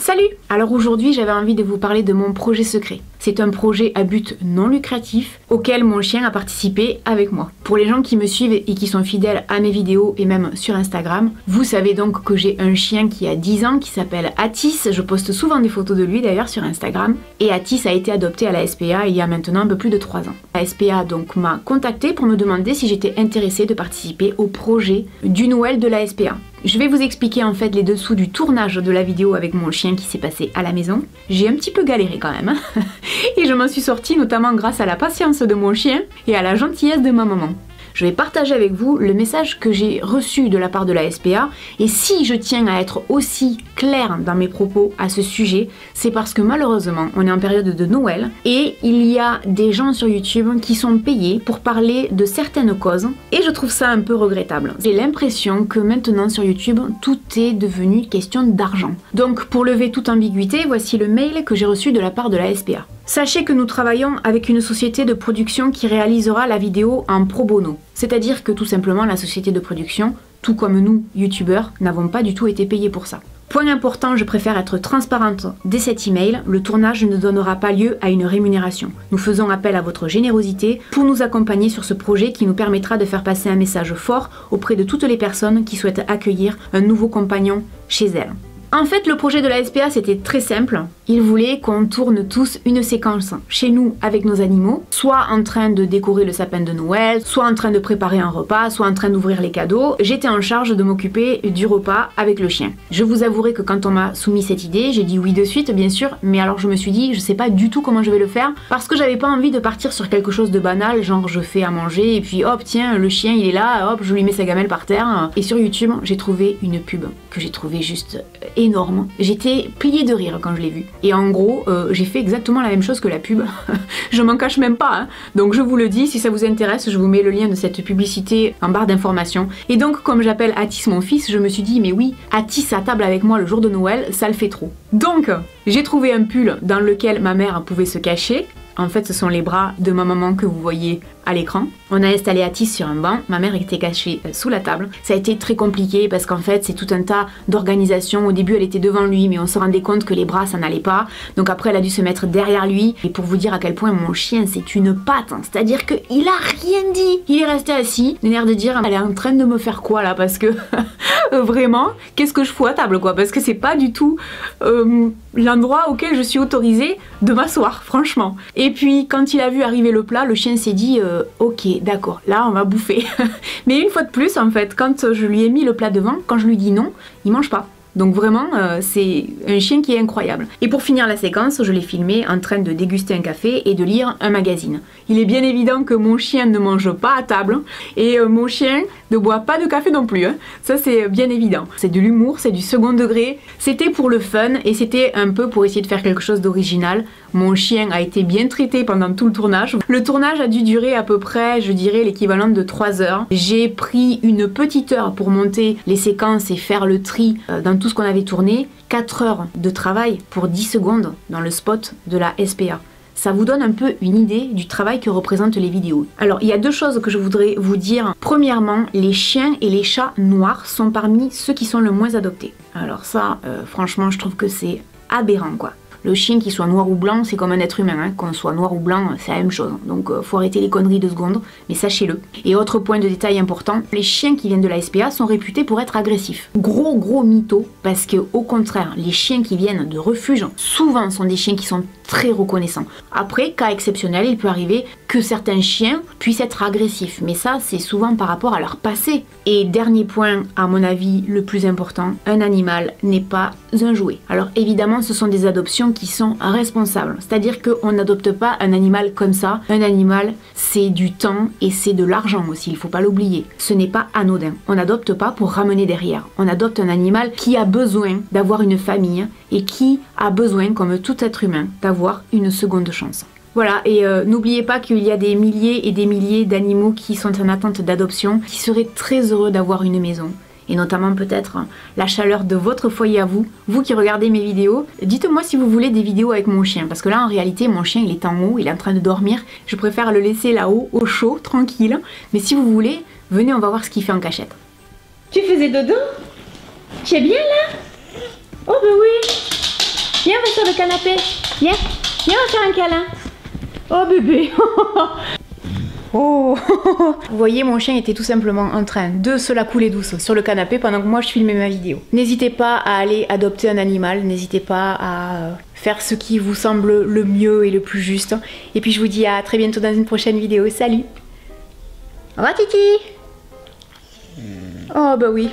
Salut! Alors aujourd'hui j'avais envie de vous parler de mon projet secret. C'est un projet à but non lucratif auquel mon chien a participé avec moi. Pour les gens qui me suivent et qui sont fidèles à mes vidéos et même sur Instagram, vous savez donc que j'ai un chien qui a 10 ans qui s'appelle Atis. Je poste souvent des photos de lui d'ailleurs sur Instagram. Et Atis a été adopté à la SPA il y a maintenant un peu plus de 3 ans. La SPA donc m'a contacté pour me demander si j'étais intéressée de participer au projet du Noël de la SPA. Je vais vous expliquer en fait les dessous du tournage de la vidéo avec mon chien qui s'est passé à la maison. J'ai un petit peu galéré quand même, hein. Et je m'en suis sortie notamment grâce à la patience de mon chien et à la gentillesse de ma maman. Je vais partager avec vous le message que j'ai reçu de la part de la SPA et si je tiens à être aussi claire dans mes propos à ce sujet, c'est parce que malheureusement on est en période de Noël et il y a des gens sur YouTube qui sont payés pour parler de certaines causes et je trouve ça un peu regrettable. J'ai l'impression que maintenant sur YouTube tout est devenu question d'argent. Donc pour lever toute ambiguïté, voici le mail que j'ai reçu de la part de la SPA. Sachez que nous travaillons avec une société de production qui réalisera la vidéo en pro bono. C'est-à-dire que tout simplement la société de production, tout comme nous, youtubeurs, n'avons pas du tout été payés pour ça. Point important, je préfère être transparente dès cet email, le tournage ne donnera pas lieu à une rémunération. Nous faisons appel à votre générosité pour nous accompagner sur ce projet qui nous permettra de faire passer un message fort auprès de toutes les personnes qui souhaitent accueillir un nouveau compagnon chez elles. En fait, le projet de la SPA, c'était très simple. Ils voulaient qu'on tourne tous une séquence chez nous avec nos animaux, soit en train de décorer le sapin de Noël, soit en train de préparer un repas, soit en train d'ouvrir les cadeaux. J'étais en charge de m'occuper du repas avec le chien. Je vous avouerai que quand on m'a soumis cette idée, j'ai dit oui de suite, bien sûr, mais alors je me suis dit, je sais pas du tout comment je vais le faire, parce que j'avais pas envie de partir sur quelque chose de banal, genre je fais à manger, et puis hop, tiens, le chien il est là, hop, je lui mets sa gamelle par terre. Et sur YouTube, j'ai trouvé une pub que j'ai trouvé juste énorme. J'étais pliée de rire quand je l'ai vue. Et en gros, j'ai fait exactement la même chose que la pub. Je m'en cache même pas, hein. Donc je vous le dis, si ça vous intéresse, je vous mets le lien de cette publicité en barre d'informations. Et donc, comme j'appelle Atis mon fils, je me suis dit, mais oui, Atis à table avec moi le jour de Noël, ça le fait trop. Donc, j'ai trouvé un pull dans lequel ma mère pouvait se cacher. En fait, ce sont les bras de ma maman que vous voyez à l'écran. On a installé Atis sur un banc, ma mère était cachée sous la table. Ça a été très compliqué parce qu'en fait c'est tout un tas d'organisation. Au début elle était devant lui mais on se rendait compte que les bras ça n'allait pas. Donc après elle a dû se mettre derrière lui. Et pour vous dire à quel point mon chien c'est une patte, hein. C'est-à-dire qu'il a rien dit. Il est resté assis, il a l'air de dire elle est en train de me faire quoi là parce que vraiment qu'est-ce que je fous à table quoi. Parce que c'est pas du tout l'endroit auquel je suis autorisée de m'asseoir franchement. Et puis quand il a vu arriver le plat, le chien s'est dit ok d'accord, là on va bouffer. Mais une fois de plus en fait, quand je lui ai mis le plat devant, quand je lui dis non, il mange pas. Donc vraiment, c'est un chien qui est incroyable. Et pour finir la séquence, je l'ai filmé en train de déguster un café et de lire un magazine. Il est bien évident que mon chien ne mange pas à table et mon chien ne boit pas de café non plus, hein. Ça c'est bien évident. C'est de l'humour, c'est du second degré. C'était pour le fun et c'était un peu pour essayer de faire quelque chose d'original. Mon chien a été bien traité pendant tout le tournage. Le tournage a dû durer à peu près, je dirais, l'équivalent de 3 heures. J'ai pris une petite heure pour monter les séquences et faire le tri dans tout ce qu'on avait tourné. 4 heures de travail pour 10 secondes dans le spot de la SPA. Ça vous donne un peu une idée du travail que représentent les vidéos. Alors, il y a 2 choses que je voudrais vous dire. Premièrement, les chiens et les chats noirs sont parmi ceux qui sont le moins adoptés. Alors ça, franchement, je trouve que c'est aberrant, quoi. Le chien qui soit noir ou blanc, c'est comme un être humain, hein. Qu'on soit noir ou blanc, c'est la même chose. Donc faut arrêter les conneries 2 secondes, mais sachez-le. Et autre point de détail important, les chiens qui viennent de la SPA sont réputés pour être agressifs. Gros mytho, parce que au contraire, les chiens qui viennent de refuge, souvent sont des chiens qui sont très reconnaissants. Après, cas exceptionnel, il peut arriver que certains chiens puissent être agressifs, mais ça c'est souvent par rapport à leur passé. Et dernier point, à mon avis, le plus important, un animal n'est pas un jouet. Alors évidemment, ce sont des adoptions qui sont responsables, c'est-à-dire qu'on n'adopte pas un animal comme ça. Un animal, c'est du temps et c'est de l'argent aussi, il faut pas l'oublier. Ce n'est pas anodin. On n'adopte pas pour ramener derrière. On adopte un animal qui a besoin d'avoir une famille et qui a besoin, comme tout être humain, d'avoir une seconde chance. Voilà, et n'oubliez pas qu'il y a des milliers et des milliers d'animaux qui sont en attente d'adoption, qui seraient très heureux d'avoir une maison. Et notamment peut-être la chaleur de votre foyer à vous, vous qui regardez mes vidéos. Dites-moi si vous voulez des vidéos avec mon chien, parce que là en réalité mon chien il est en haut, il est en train de dormir. Je préfère le laisser là-haut, au chaud, tranquille. Mais si vous voulez, venez on va voir ce qu'il fait en cachette. Tu faisais dodo? Tu es bien là? Oh bah oui. Viens, on va sur le canapé. Viens, viens, on va faire un câlin. Oh bébé. Oh. Vous voyez, mon chien était tout simplement en train de se la couler douce sur le canapé pendant que moi je filmais ma vidéo. N'hésitez pas à aller adopter un animal, n'hésitez pas à faire ce qui vous semble le mieux et le plus juste. Et puis je vous dis à très bientôt dans une prochaine vidéo. Salut. Au revoir Titi. Oh bah oui.